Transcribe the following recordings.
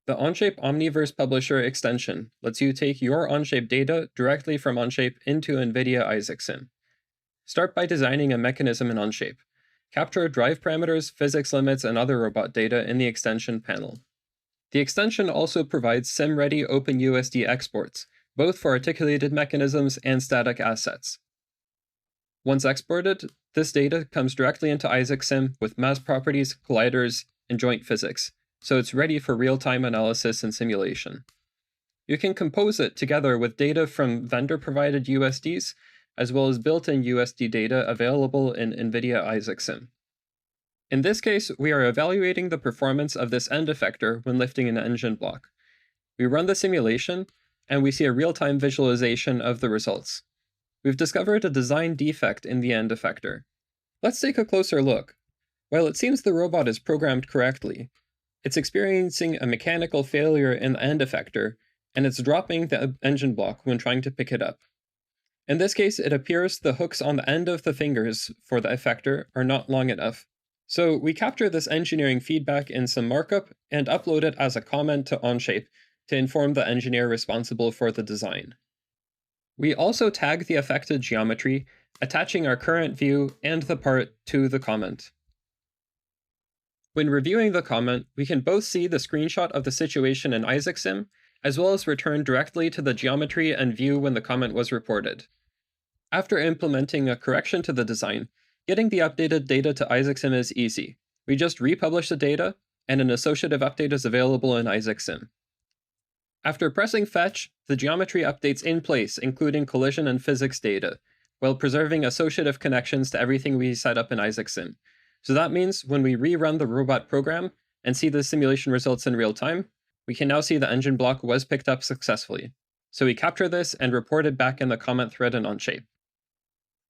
The Onshape Omniverse Publisher extension lets you take your Onshape data directly from Onshape into NVIDIA Isaac Sim. Start by designing a mechanism in Onshape. Capture drive parameters, physics limits, and other robot data in the extension panel. The extension also provides sim-ready OpenUSD exports, both for articulated mechanisms and static assets. Once exported, this data comes directly into Isaac Sim with mass properties, colliders, and joint physics, so it's ready for real-time analysis and simulation. You can compose it together with data from vendor-provided USDs, as well as built-in USD data available in NVIDIA Isaac Sim. In this case, we are evaluating the performance of this end effector when lifting an engine block. We run the simulation, and we see a real-time visualization of the results. We've discovered a design defect in the end effector. Let's take a closer look. While it seems the robot is programmed correctly, it's experiencing a mechanical failure in the end effector, and it's dropping the engine block when trying to pick it up. In this case, it appears the hooks on the end of the fingers for the effector are not long enough. So we capture this engineering feedback in some markup and upload it as a comment to Onshape to inform the engineer responsible for the design. We also tag the affected geometry, attaching our current view and the part to the comment. When reviewing the comment, we can both see the screenshot of the situation in Isaac Sim, as well as return directly to the geometry and view when the comment was reported. After implementing a correction to the design, getting the updated data to Isaac Sim is easy. We just republish the data, and an associative update is available in Isaac Sim. After pressing Fetch, the geometry updates in place, including collision and physics data, while preserving associative connections to everything we set up in Isaac Sim. So that means when we rerun the robot program and see the simulation results in real time, we can now see the engine block was picked up successfully. So we capture this and report it back in the comment thread in Onshape.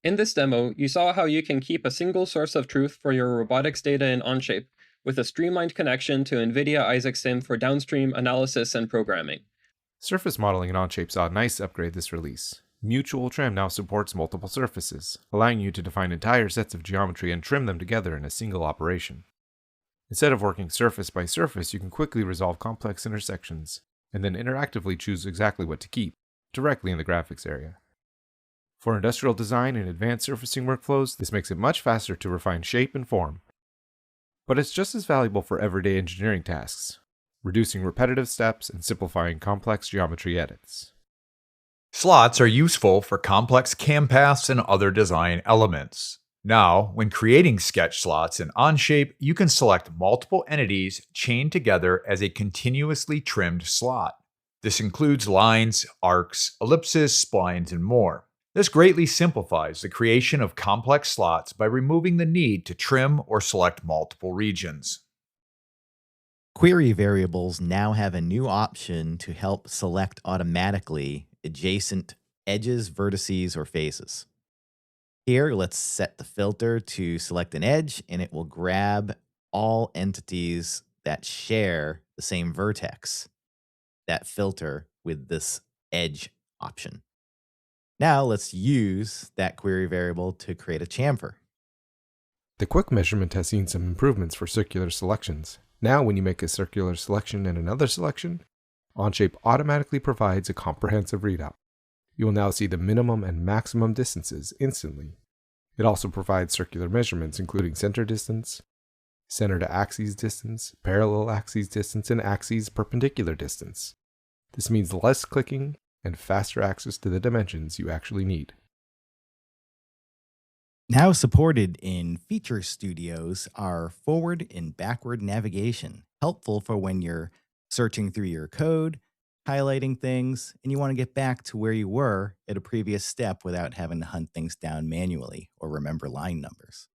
In this demo, you saw how you can keep a single source of truth for your robotics data in Onshape with a streamlined connection to NVIDIA Isaac Sim for downstream analysis and programming. Surface modeling in Onshape saw a nice upgrade this release. Mutual trim now supports multiple surfaces, allowing you to define entire sets of geometry and trim them together in a single operation. Instead of working surface by surface, you can quickly resolve complex intersections, and then interactively choose exactly what to keep, directly in the graphics area. For industrial design and advanced surfacing workflows, this makes it much faster to refine shape and form. But it's just as valuable for everyday engineering tasks, reducing repetitive steps and simplifying complex geometry edits. Slots are useful for complex cam paths and other design elements. Now, when creating sketch slots in Onshape, you can select multiple entities chained together as a continuously trimmed slot. This includes lines, arcs, ellipses, splines, and more. This greatly simplifies the creation of complex slots by removing the need to trim or select multiple regions. Query variables now have a new option to help select automatically adjacent edges, vertices, or faces. Here, let's set the filter to select an edge, and it will grab all entities that share the same vertex, that filter with this edge option. Now let's use that query variable to create a chamfer. The quick measurement has seen some improvements for circular selections. Now when you make a circular selection and another selection, Onshape automatically provides a comprehensive readout. You will now see the minimum and maximum distances instantly. It also provides circular measurements including center distance, center to axis distance, parallel axis distance, and axis perpendicular distance. This means less clicking and faster access to the dimensions you actually need. Now supported in feature studios are forward and backward navigation, helpful for when you're searching through your code, highlighting things, and you want to get back to where you were at a previous step without having to hunt things down manually or remember line numbers.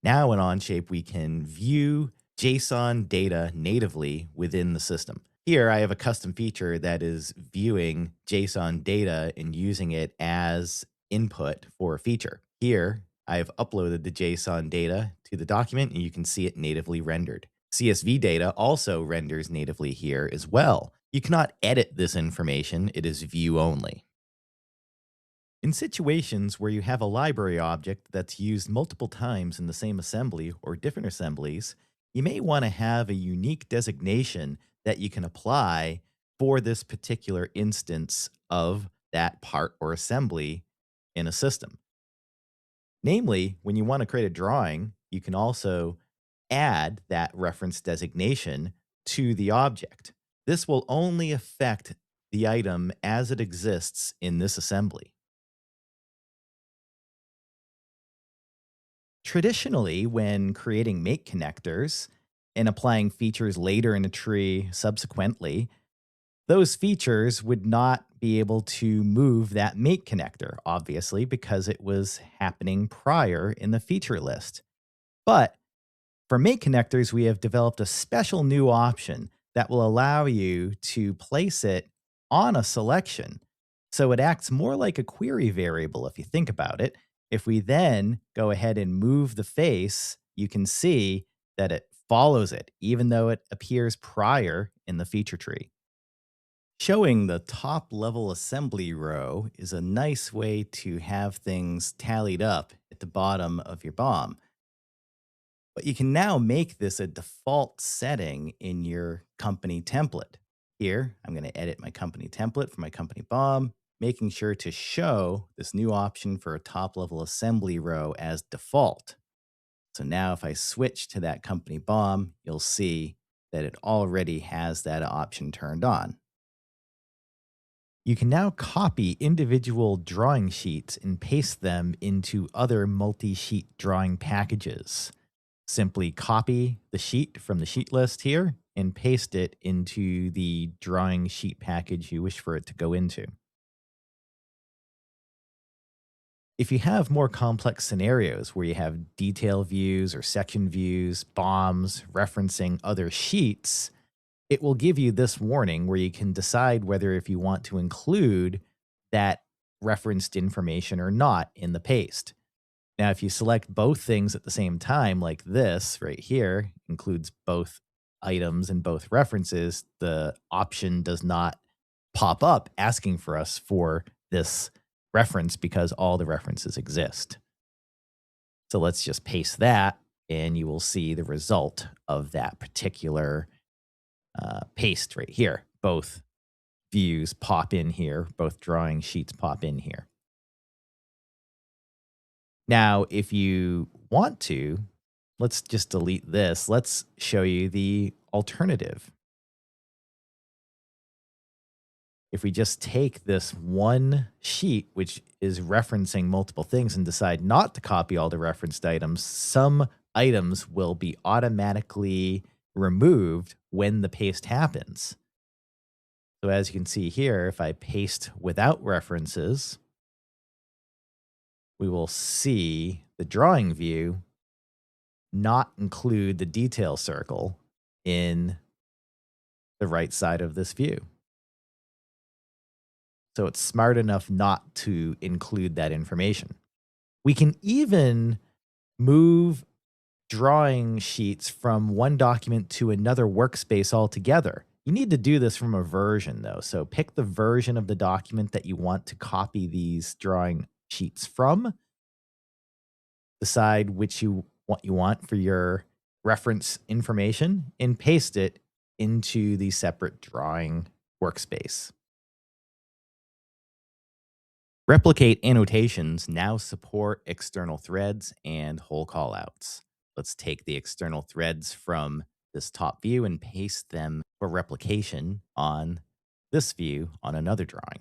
Now in Onshape, we can view JSON data natively within the system. Here, I have a custom feature that is viewing JSON data and using it as input for a feature. Here, I have uploaded the JSON data to the document, and you can see it natively rendered. CSV data also renders natively here as well. You cannot edit this information. It is view only. In situations where you have a library object that's used multiple times in the same assembly or different assemblies, you may want to have a unique designation that you can apply for this particular instance of that part or assembly in a system. Namely, when you want to create a drawing, you can also add that reference designation to the object. This will only affect the item as it exists in this assembly. Traditionally, when creating make connectors and applying features later in a tree subsequently, those features would not be able to move that make connector, obviously, because it was happening prior in the feature list. But for make connectors, we have developed a special new option that will allow you to place it on a selection. So it acts more like a query variable if you think about it. If we then go ahead and move the face, you can see that it follows it, even though it appears prior in the feature tree. Showing the top level assembly row is a nice way to have things tallied up at the bottom of your BOM. But you can now make this a default setting in your company template. Here, I'm going to edit my company template for my company BOM, making sure to show this new option for a top level assembly row as default. So now if I switch to that company BOM, you'll see that it already has that option turned on. You can now copy individual drawing sheets and paste them into other multi-sheet drawing packages. Simply copy the sheet from the sheet list here and paste it into the drawing sheet package you wish for it to go into. If you have more complex scenarios where you have detail views or section views, BOMs, referencing other sheets, it will give you this warning where you can decide whether if you want to include that referenced information or not in the paste. Now, if you select both things at the same time, like this right here, includes both items and both references, the option does not pop up asking for us for this reference because all the references exist. So let's just paste that and you will see the result of that particular paste right here. Both views pop in here, both drawing sheets pop in here. Now, if you want to, let's just delete this. Let's show you the alternative. If we just take this one sheet, which is referencing multiple things, and decide not to copy all the referenced items, some items will be automatically removed when the paste happens. So as you can see here, if I paste without references, we will see the drawing view not include the detail circle in the right side of this view. So it's smart enough not to include that information. We can even move drawing sheets from one document to another workspace altogether. You need to do this from a version though. So pick the version of the document that you want to copy these drawing sheets from. Decide which you want for your reference information and paste it into the separate drawing workspace. Replicate annotations now support external threads and whole callouts. Let's take the external threads from this top view and paste them for replication on this view on another drawing.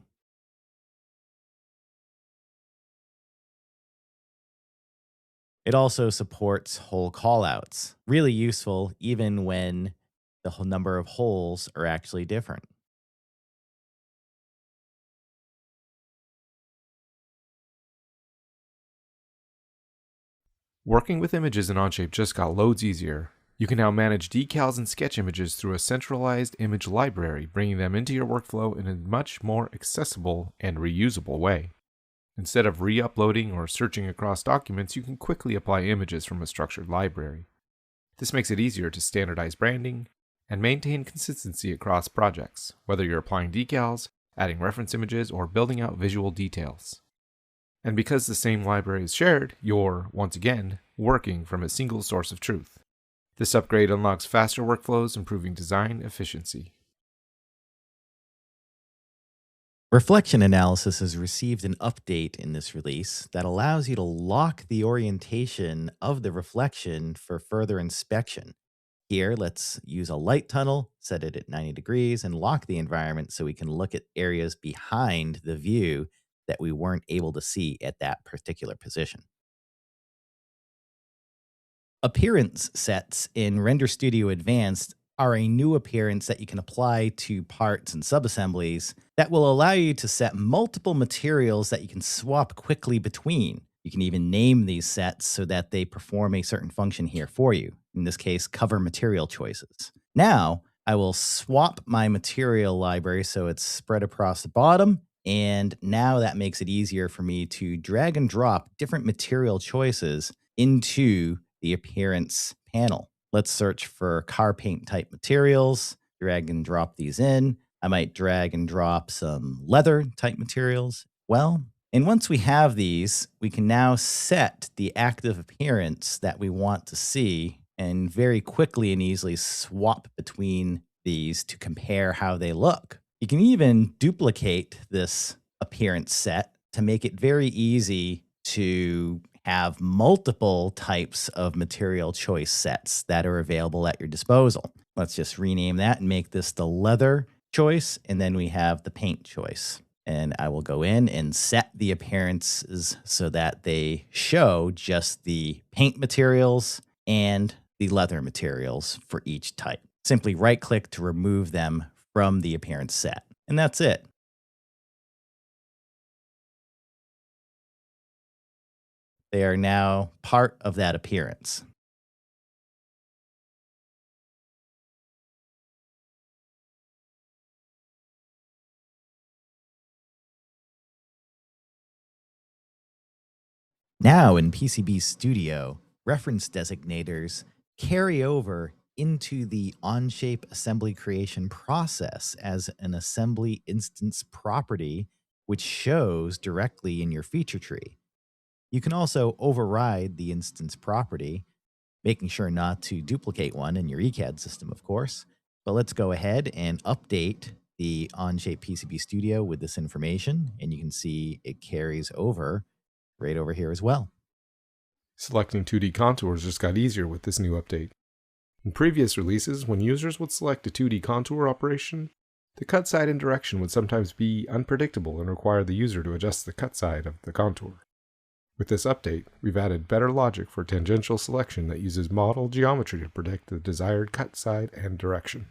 It also supports whole callouts, really useful even when the whole number of holes are actually different. Working with images in Onshape just got loads easier. You can now manage decals and sketch images through a centralized image library, bringing them into your workflow in a much more accessible and reusable way. Instead of re-uploading or searching across documents, you can quickly apply images from a structured library. This makes it easier to standardize branding and maintain consistency across projects, whether you're applying decals, adding reference images, or building out visual details. And because the same library is shared, you're, once again, working from a single source of truth. This upgrade unlocks faster workflows, improving design efficiency. Reflection analysis has received an update in this release that allows you to lock the orientation of the reflection for further inspection. Here, let's use a light tunnel, set it at 90 degrees, and lock the environment so we can look at areas behind the view that we weren't able to see at that particular position. Appearance sets in Render Studio Advanced are a new appearance that you can apply to parts and subassemblies that will allow you to set multiple materials that you can swap quickly between. You can even name these sets so that they perform a certain function here for you. In this case, cover material choices. Now, I will swap my material library so it's spread across the bottom. And now that makes it easier for me to drag and drop different material choices into the appearance panel. Let's search for car paint type materials, drag and drop these in. I might drag and drop some leather type materials. And once we have these, we can now set the active appearance that we want to see and very quickly and easily swap between these to compare how they look. You can even duplicate this appearance set to make it very easy to have multiple types of material choice sets that are available at your disposal. Let's just rename that and make this the leather choice, and then we have the paint choice. And I will go in and set the appearances so that they show just the paint materials and the leather materials for each type. Simply right-click to remove them from the appearance set. And that's it. They are now part of that appearance. Now in PCB Studio, reference designators carry over into the Onshape assembly creation process as an assembly instance property, which shows directly in your feature tree. You can also override the instance property, making sure not to duplicate one in your ECAD system, of course. But let's go ahead and update the Onshape PCB Studio with this information, and you can see it carries over right over here as well. Selecting 2D contours just got easier with this new update. In previous releases, when users would select a 2D contour operation, the cut side and direction would sometimes be unpredictable and require the user to adjust the cut side of the contour. With this update, we've added better logic for tangential selection that uses model geometry to predict the desired cut side and direction.